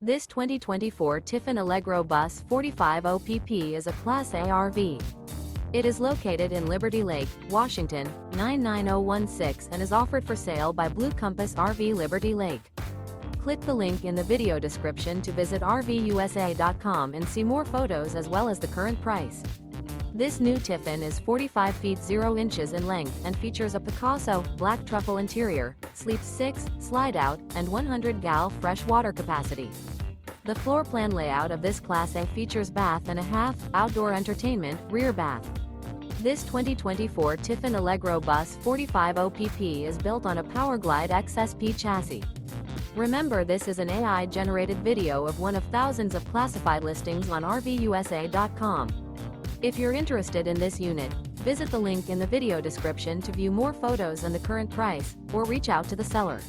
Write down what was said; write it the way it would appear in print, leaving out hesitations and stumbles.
This 2024 Tiffin Allegro Bus 45 OPP is a Class A RV. It is located in Liberty Lake, Washington, 99016 and is offered for sale by Blue Compass RV Liberty Lake. Click the link in the video description to visit RVUSA.com and see more photos as well as the current price. This new Tiffin is 45 feet 0 inches in length and features a PICASSO, black truffle interior, sleeps 6, slide-out, and 100 gal fresh water capacity. The floor plan layout of this Class A features bath and a half, outdoor entertainment, rear bath. This 2024 Tiffin Allegro Bus 45 OPP is built on a PowerGlide XSP chassis. Remember, this is an AI-generated video of one of thousands of classified listings on RVUSA.com. If you're interested in this unit, visit the link in the video description to view more photos and the current price, or reach out to the seller.